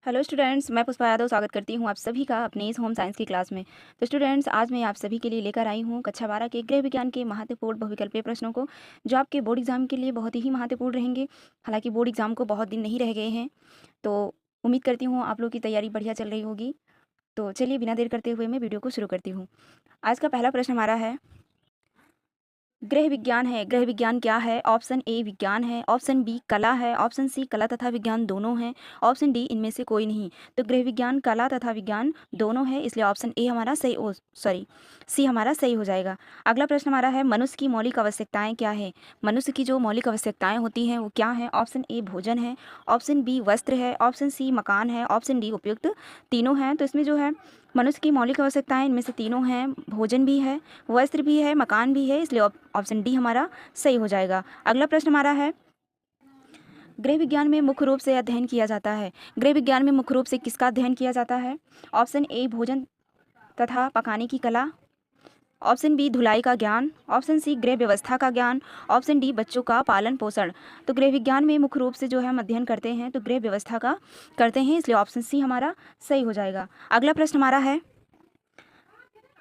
Hello students, मैं पुष्पा यादव स्वागत करती हूँ आप सभी का अपने इस होम साइंस की क्लास में। तो स्टूडेंट्स, आज मैं आप सभी के लिए लेकर आई हूँ कक्षा 12 के गृह विज्ञान के महत्वपूर्ण बहुविकल्पीय प्रश्नों को, जो आपके बोर्ड एग्जाम के लिए बहुत ही महत्वपूर्ण रहेंगे। हालांकि बोर्ड एग्जाम को बहुत दिन नहीं रह गए हैं, तो उम्मीद करती हूँ आप लोग की तैयारी बढ़िया चल रही होगी। तो चलिए बिना देर करते हुए मैं वीडियो को शुरू करती हूँ। आज का पहला प्रश्न हमारा है, गृह विज्ञान है। गृह विज्ञान क्या है? ऑप्शन ए विज्ञान है, ऑप्शन बी कला है, ऑप्शन सी कला तथा विज्ञान दोनों हैं, ऑप्शन डी इनमें से कोई नहीं। तो गृह विज्ञान कला तथा विज्ञान दोनों है, इसलिए ऑप्शन ए हमारा सही सी हमारा सही हो जाएगा। अगला प्रश्न हमारा है, मनुष्य की मौलिक आवश्यकताएं क्या है? मनुष्य की जो मौलिक आवश्यकताएं होती हैं वो क्या है? ऑप्शन ए भोजन है, ऑप्शन बी वस्त्र है, ऑप्शन सी मकान है, ऑप्शन डी उपयुक्त तीनों हैं। तो इसमें जो है मनुष्य की मौलिक आवश्यकताएं इनमें से तीनों हैं, भोजन भी है, वस्त्र भी है, मकान भी है, इसलिए ऑप्शन डी हमारा सही हो जाएगा। अगला प्रश्न हमारा है, गृह विज्ञान में मुख्य रूप से अध्ययन किया जाता है। गृह विज्ञान में मुख्य रूप से किसका अध्ययन किया जाता है? ऑप्शन ए भोजन तथा पकाने की कला, ऑप्शन बी धुलाई का ज्ञान, ऑप्शन सी गृह व्यवस्था का ज्ञान, ऑप्शन डी बच्चों का पालन पोषण। तो गृह विज्ञान में मुख्य रूप से जो है हम अध्ययन करते हैं तो गृह व्यवस्था का करते हैं, इसलिए ऑप्शन सी हमारा सही हो जाएगा। अगला प्रश्न हमारा है,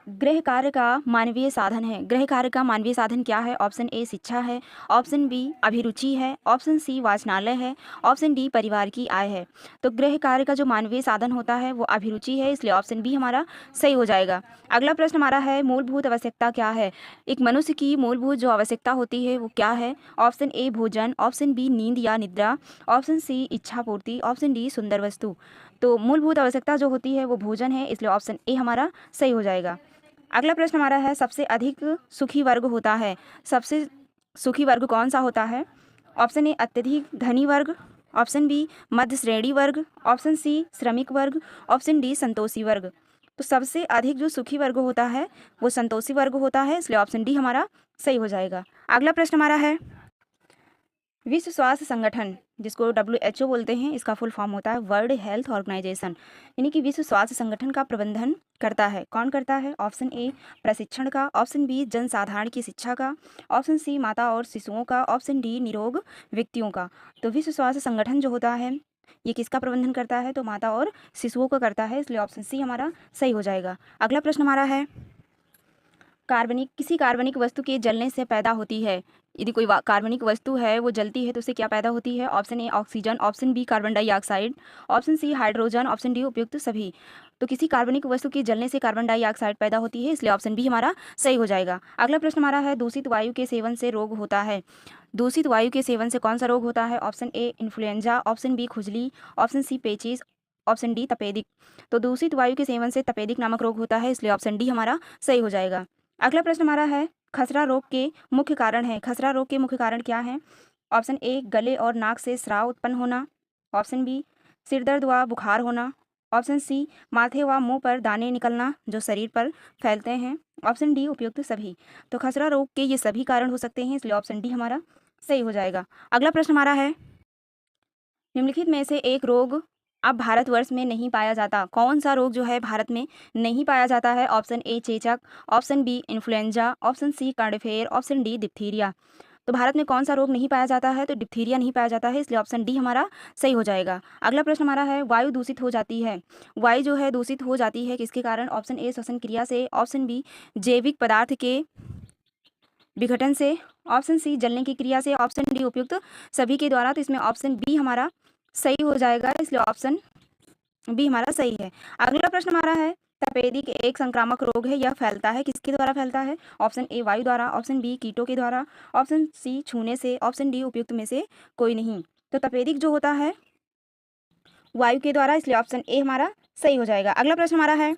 गृह कार्य का मानवीय साधन है। गृह कार्य का मानवीय साधन क्या है? ऑप्शन ए शिक्षा है, ऑप्शन बी अभिरुचि है, ऑप्शन सी वाचनालय है, ऑप्शन डी परिवार की आय है। तो गृह कार्य का जो मानवीय साधन होता है वो अभिरुचि है, इसलिए ऑप्शन बी हमारा सही हो जाएगा। अगला प्रश्न हमारा है, मूलभूत आवश्यकता क्या है? एक मनुष्य की मूलभूत जो आवश्यकता होती है वो क्या है? ऑप्शन ए भोजन, ऑप्शन बी नींद या निद्रा, ऑप्शन सी इच्छा पूर्ति, ऑप्शन डी सुंदर वस्तु। तो मूलभूत आवश्यकता जो होती है वो भोजन है, इसलिए ऑप्शन ए हमारा सही हो जाएगा। अगला प्रश्न हमारा है, सबसे अधिक सुखी वर्ग होता है। सबसे सुखी वर्ग कौन सा होता है? ऑप्शन ए अत्यधिक धनी वर्ग, ऑप्शन बी मध्य श्रेणी वर्ग, ऑप्शन सी श्रमिक वर्ग, ऑप्शन डी संतोषी वर्ग। तो सबसे अधिक जो सुखी वर्ग होता है वो संतोषी वर्ग होता है, इसलिए ऑप्शन डी हमारा सही हो जाएगा। अगला प्रश्न हमारा है, विश्व स्वास्थ्य संगठन जिसको WHO बोलते हैं, इसका फुल फॉर्म होता है वर्ल्ड हेल्थ ऑर्गेनाइजेशन, यानी कि विश्व स्वास्थ्य संगठन का प्रबंधन करता है। कौन करता है? ऑप्शन ए प्रशिक्षण का, ऑप्शन बी जनसाधारण की शिक्षा का, ऑप्शन सी माता और शिशुओं का, ऑप्शन डी निरोग व्यक्तियों का। तो विश्व स्वास्थ्य संगठन जो होता है ये किसका प्रबंधन करता है? तो माता और शिशुओं का करता है, इसलिए ऑप्शन सी हमारा सही हो जाएगा। अगला प्रश्न हमारा है, किसी कार्बनिक वस्तु के जलने से पैदा होती है। यदि कोई कार्बनिक वस्तु है वो जलती है तो उससे क्या पैदा होती है? Option A oxygen, option B carbon dioxide, option C hydrogen, option D उपयुक्त सभी। तो किसी कार्बनिक वस्तु के जलने से कार्बन डाइऑक्साइड पैदा होती है, इसलिए ऑप्शन बी हमारा सही हो जाएगा। अगला प्रश्न हमारा है, दूषित वायु के सेवन से रोग होता है। दूषित वायु के सेवन से कौन सा रोग होता है? Option A influenza, option B खुजली, ऑप्शन सी पेचिस, ऑप्शन डी तपेदिक। तो दूषित वायु के सेवन से तपेदिक नामक रोग होता है, इसलिए ऑप्शन डी हमारा सही हो जाएगा। अगला प्रश्न हमारा है, खसरा रोग के मुख्य कारण है। खसरा रोग के मुख्य कारण क्या है? ऑप्शन ए गले और नाक से स्राव उत्पन्न होना, ऑप्शन बी सिर दर्द व बुखार होना, ऑप्शन सी माथे व मुंह पर दाने निकलना जो शरीर पर फैलते हैं, ऑप्शन डी उपयुक्त सभी। तो खसरा रोग के ये सभी कारण हो सकते हैं, इसलिए ऑप्शन डी हमारा सही हो जाएगा। अगला प्रश्न हमारा है, निम्नलिखित में से एक रोग अब भारतवर्ष में नहीं पाया जाता। कौन सा रोग जो है भारत में नहीं पाया जाता है? ऑप्शन ए चेचक, option B influenza, option C कार्डिफेर, ऑप्शन डी डिप्थीरिया। तो भारत में कौन सा रोग नहीं पाया जाता है? तो डिप्थीरिया नहीं पाया जाता है, इसलिए ऑप्शन डी हमारा सही हो जाएगा। अगला प्रश्न हमारा है, वायु दूषित हो जाती है। वायु जो है दूषित हो जाती है किसके कारण? ऑप्शन ए श्वसन क्रिया से, ऑप्शन बी जैविक पदार्थ के विघटन से, ऑप्शन सी जलने की क्रिया से, ऑप्शन डी उपयुक्त सभी के द्वारा। तो इसमें ऑप्शन बी हमारा सही हो जाएगा, इसलिए ऑप्शन बी हमारा सही है। अगला प्रश्न हमारा है, तपेदिक एक संक्रामक रोग है, यह फैलता है किसके द्वारा फैलता है? ऑप्शन ए वायु द्वारा, ऑप्शन बी कीटों के द्वारा, ऑप्शन सी छूने से, ऑप्शन डी उपयुक्त में से कोई नहीं। तो तपेदिक जो होता है वायु के द्वारा, इसलिए ऑप्शन ए हमारा सही हो जाएगा। अगला प्रश्न हमारा है,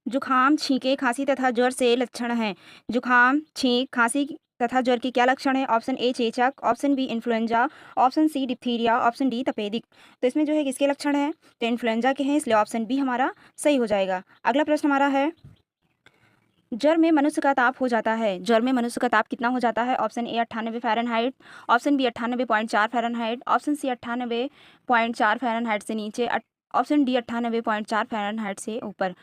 जुखाम छींके खांसी तथा ज्वर से लक्षण हैं। जुखाम छींक खांसी तथा ज्वर के क्या लक्षण है? ऑप्शन ए चेचक, option B influenza, option C diphtheria, option D तपेदिक। तो इसमें जो है किसके लक्षण है? तो इन्फ्लुएंजा के हैं, इसलिए ऑप्शन बी हमारा सही हो जाएगा। अगला प्रश्न हमारा है, ज्वर में मनुष्य का ताप हो जाता है। ज्वर में मनुष्य का ताप कितना हो जाता है? Option A 98 Fahrenheit, option B 98.4 Fahrenheit, option C 98.4 Fahrenheit से नीचे, ऑप्शन डी 98.4 फ़ारेनहाइट से ऊपर।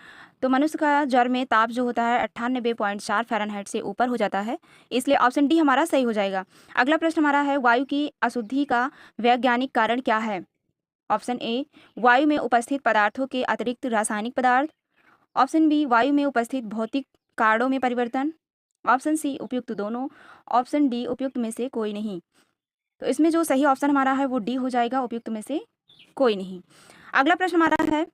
तो मनुष्य का ज्वर में ताप जो होता है 98.4 फ़ारेनहाइट से ऊपर हो जाता है, इसलिए ऑप्शन डी हमारा सही हो जाएगा। अगला प्रश्न हमारा है, वायु की अशुद्धि का वैज्ञानिक कारण क्या है? ऑप्शन ए वायु में उपस्थित पदार्थों के अतिरिक्त रासायनिक पदार्थ, ऑप्शन बी वायु में उपस्थित भौतिक कारणों में परिवर्तन, ऑप्शन सी उपयुक्त दोनों, ऑप्शन डी उपयुक्त में से कोई नहीं। तो इसमें जो सही ऑप्शन हमारा है वो डी हो जाएगा, उपयुक्त में से कोई नहीं। अगला प्रश्न हमारा है,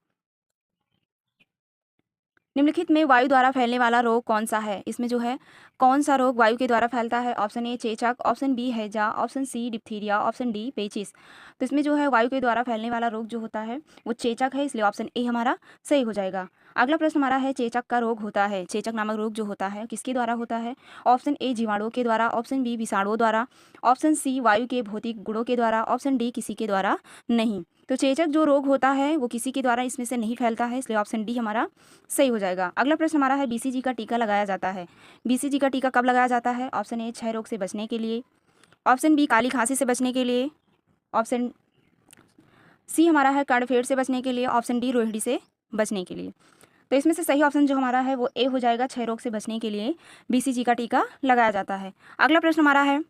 निम्नलिखित में वायु द्वारा फैलने वाला रोग कौन सा है? इसमें जो है कौन सा रोग वायु के द्वारा फैलता है? ऑप्शन ए चेचक, ऑप्शन बी हैजा, option C diphtheria, option D पेचिस। तो इसमें जो है वायु के द्वारा फैलने वाला रोग जो होता है वो चेचक है, इसलिए ऑप्शन ए हमारा सही हो जाएगा। अगला प्रश्न हमारा है, चेचक का रोग होता है, चेचक नामक रोग जो होता है किसके द्वारा होता है? ऑप्शन ए जीवाणुओं के द्वारा, ऑप्शन बी विषाणुओं द्वारा, ऑप्शन सी वायु के भौतिक गुणों के द्वारा, ऑप्शन डी किसी के द्वारा नहीं। तो चेचक जो रोग होता है वो किसी के द्वारा इसमें से नहीं फैलता है, इसलिए ऑप्शन डी हमारा सही हो जाएगा। अगला प्रश्न हमारा है, बीसीजी का टीका लगाया जाता है, बीसीजी का टीका कब लगाया जाता है? ऑप्शन ए क्षय रोग से बचने के लिए, ऑप्शन बी काली खांसी से बचने के लिए, ऑप्शन सी हमारा है कर्णफेड़ से बचने के लिए, ऑप्शन डी रोहिणी से बचने के लिए। तो इसमें से सही ऑप्शन जो हमारा है वो ए हो जाएगा, क्षय रोग से बचने के लिए बीसीजी का टीका लगाया जाता है। अगला प्रश्न हमारा है,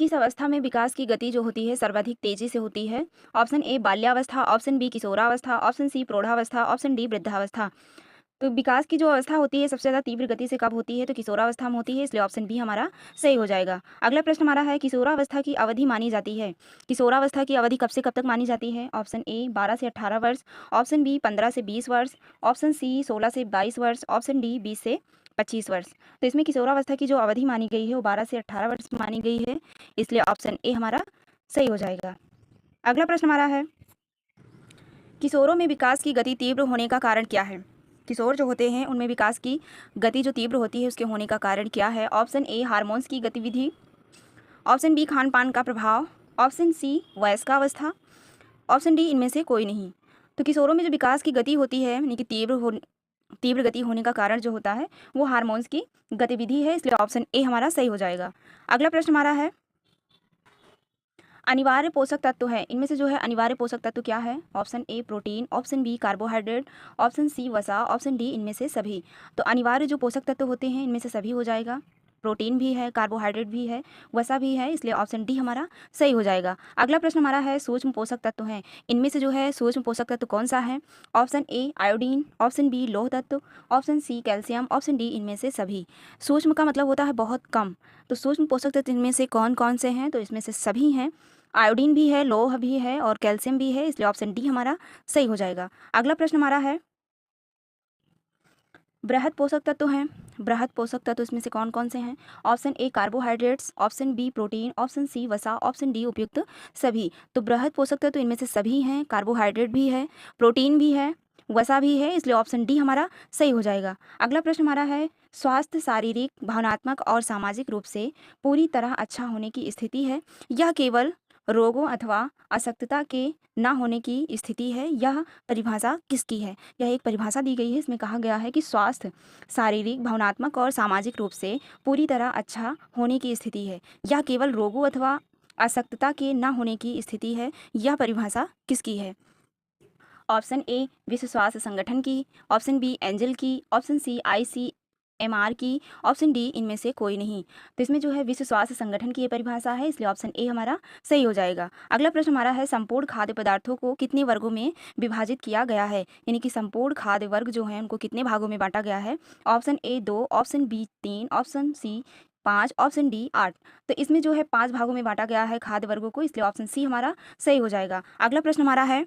किस अवस्था में विकास की गति जो होती है सर्वाधिक तेजी से होती है? ऑप्शन ए बाल्यावस्था, ऑप्शन बी किशोरावस्था, ऑप्शन सी प्रौढ़ावस्था, ऑप्शन डी वृद्धावस्था। तो विकास की जो अवस्था होती है सबसे ज़्यादा तीव्र गति से कब होती है? तो किशोरावस्था में होती है, इसलिए ऑप्शन बी हमारा सही हो जाएगा। अगला प्रश्न हमारा है, किशोरावस्था की अवधि मानी जाती है, किशोरावस्था की अवधि कब से कब तक मानी जाती है? ऑप्शन ए 12 से 18 वर्ष, ऑप्शन बी 15 से 20 वर्ष, ऑप्शन सी 16 से 22 वर्ष, ऑप्शन डी 20 से 25 वर्ष। तो इसमें किशोरावस्था की जो अवधि मानी गई है वो 12 से 18 वर्ष मानी गई है, इसलिए ऑप्शन ए हमारा सही हो जाएगा। अगला प्रश्न हमारा है, किशोरों में विकास की गति तीव्र होने का कारण क्या है? किशोर जो होते हैं उनमें विकास की गति जो तीव्र होती है उसके होने का कारण क्या है? ऑप्शन ए हार्मोन्स की गतिविधि, ऑप्शन बी खान पान का प्रभाव, ऑप्शन सी वयस्कावस्था, ऑप्शन डी इनमें से कोई नहीं। तो किशोरों में जो विकास की गति होती है यानी कि तीव्र गति होने का कारण जो होता है वो हार्मोन्स की गतिविधि है, इसलिए ऑप्शन ए हमारा सही हो जाएगा। अगला प्रश्न हमारा है, अनिवार्य पोषक तत्व है, इनमें से जो है अनिवार्य पोषक तत्व क्या है? Option A protein, option B carbohydrate, option C वसा, ऑप्शन डी इनमें से सभी। तो अनिवार्य जो पोषक तत्व होते हैं इनमें से सभी हो जाएगा, प्रोटीन भी है, कार्बोहाइड्रेट भी है, वसा भी है, इसलिए ऑप्शन डी हमारा सही हो जाएगा। अगला प्रश्न हमारा है, सूक्ष्म पोषक तत्व हैं, इनमें से जो है सूक्ष्म पोषक तत्व कौन सा है? Option A iodine, option B लौह तत्व, option C calcium, option D इनमें से सभी। सूक्ष्म का मतलब होता है बहुत कम, तो सूक्ष्म पोषक तत्व इनमें से कौन कौन से हैं? तो इसमें से सभी हैं, आयोडीन भी है, लोह भी है और कैल्शियम भी है, इसलिए ऑप्शन डी हमारा सही हो जाएगा। अगला प्रश्न हमारा है, बृहद पोषक तत्व हैं, बृहद पोषक तत्व इसमें से कौन कौन से हैं? Option A carbohydrates, option B protein, option C वसा, ऑप्शन डी उपयुक्त सभी। तो बृहद पोषक तत्व इनमें से सभी हैं, कार्बोहाइड्रेट भी है, प्रोटीन भी है, वसा भी है, इसलिए ऑप्शन डी हमारा सही हो जाएगा। अगला प्रश्न हमारा है, स्वास्थ्य शारीरिक भावनात्मक और सामाजिक रूप से पूरी तरह अच्छा होने की स्थिति है, यह केवल रोगों अथवा अशक्तता के न होने की स्थिति है, यह परिभाषा किसकी है? यह एक परिभाषा दी गई है, इसमें कहा गया है कि स्वास्थ्य शारीरिक भावनात्मक और सामाजिक रूप से पूरी तरह अच्छा होने की स्थिति है, यह केवल रोगों अथवा अशक्तता के न होने की स्थिति है, यह परिभाषा किसकी है? ऑप्शन ए विश्व स्वास्थ्य संगठन की, ऑप्शन बी एंजल की, ऑप्शन सी ICMR की, ऑप्शन डी इनमें से कोई नहीं। तो इसमें जो है विश्व स्वास्थ्य संगठन की ये परिभाषा है, इसलिए ऑप्शन ए हमारा सही हो जाएगा। अगला प्रश्न हमारा है, संपूर्ण खाद्य पदार्थों को कितने वर्गों में विभाजित किया गया है? यानी कि संपूर्ण खाद्य वर्ग जो है उनको कितने भागों में बांटा गया है? Option A 2, option B 3, option C 5, option D 8। तो इसमें जो है 5 भागों में बांटा गया है खाद्य वर्गों को, इसलिए ऑप्शन सी हमारा सही हो जाएगा। अगला प्रश्न हमारा है,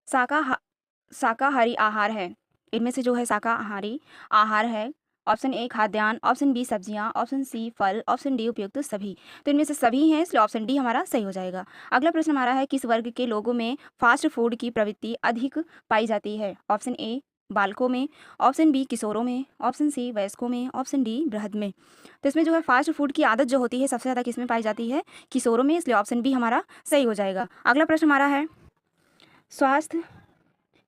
शाकाहारी आहार है, इनमें से जो है शाकाहारी आहार है, ऑप्शन ए खाद्यान्न, ऑप्शन बी सब्जियां, ऑप्शन सी फल, ऑप्शन डी उपयुक्त सभी। तो इनमें से सभी हैं, इसलिए ऑप्शन डी हमारा सही हो जाएगा। अगला प्रश्न हमारा है, किस वर्ग के लोगों में फास्ट फूड की प्रवृत्ति अधिक पाई जाती है? ऑप्शन ए बालकों में, ऑप्शन बी किशोरों में, ऑप्शन सी वयस्कों में, ऑप्शन डी वृद्ध में। तो इसमें जो है फास्ट फूड की आदत जो होती है सबसे ज़्यादा किस में पाई जाती है? किशोरों में, इसलिए ऑप्शन बी हमारा सही हो जाएगा। अगला प्रश्न हमारा है, स्वास्थ्य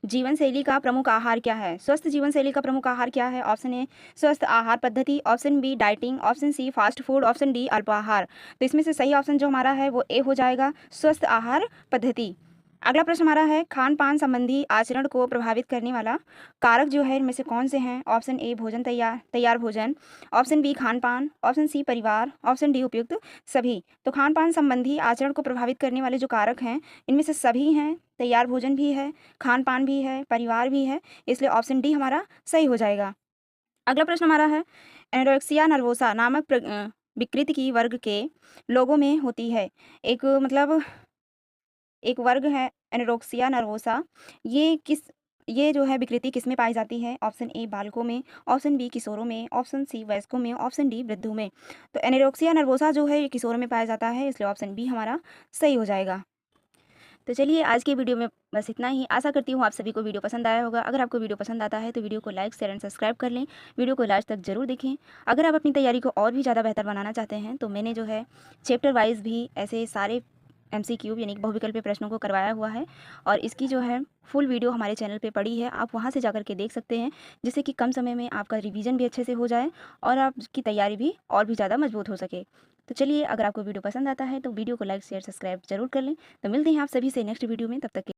जीवन शैली का प्रमुख आहार क्या है? स्वस्थ जीवन शैली का प्रमुख आहार क्या है? ऑप्शन ए स्वस्थ आहार पद्धति, option B dieting, option C fast food, option D अल्पाहार। तो इसमें से सही ऑप्शन जो हमारा है वो ए हो जाएगा, स्वस्थ आहार पद्धति। अगला प्रश्न हमारा है खान-पान संबंधी आचरण को प्रभावित करने वाला कारक जो है इनमें से कौन से हैं? ऑप्शन ए भोजन तैयार भोजन, ऑप्शन बी खान-पान, ऑप्शन सी परिवार, ऑप्शन डी उपयुक्त सभी। तो खान-पान संबंधी आचरण को प्रभावित करने वाले जो कारक हैं, इनमें से सभी हैं, तैयार भोजन भी है, खान-पान भी है, परिवार भी है, इसलिए ऑप्शन डी हमारा सही हो जाएगा। अगला प्रश्न हमारा है एनोरेक्सिया नर्वोसा नामक विकृति की वर्ग के लोगों में होती है। एक वर्ग है एनोरेक्सिया नर्वोसा। ये जो है विकृति किसमें पाई जाती है? ऑप्शन ए बालकों में, ऑप्शन बी किशोरों में, ऑप्शन सी वयस्कों में, ऑप्शन डी वृद्धों में। तो एनोरेक्सिया नर्वोसा जो है ये किशोरों में पाया जाता है, इसलिए ऑप्शन बी हमारा सही हो जाएगा। तो चलिए आज की वीडियो में बस इतना ही। आशा करती हूँ आप सभी को वीडियो पसंद आया होगा। अगर आपको वीडियो पसंद आता है तो वीडियो को लाइक शेयर एंड सब्सक्राइब कर लें। वीडियो को लास्ट तक जरूर देखें। अगर आप अपनी तैयारी को और भी ज़्यादा बेहतर बनाना चाहते हैं तो मैंने जो है चैप्टर वाइज भी ऐसे सारे MCQ यानी कि बहुविकल्पीय प्रश्नों को करवाया हुआ है और इसकी जो है फुल वीडियो हमारे चैनल पे पड़ी है। आप वहाँ से जाकर के देख सकते हैं, जिससे कि कम समय में आपका रिवीजन भी अच्छे से हो जाए और आपकी तैयारी भी और भी ज़्यादा मजबूत हो सके। तो चलिए, अगर आपको वीडियो पसंद आता है तो वीडियो को लाइक शेयर सब्सक्राइब जरूर कर लें। तो मिलते हैं आप सभी से नेक्स्ट वीडियो में, तब तक के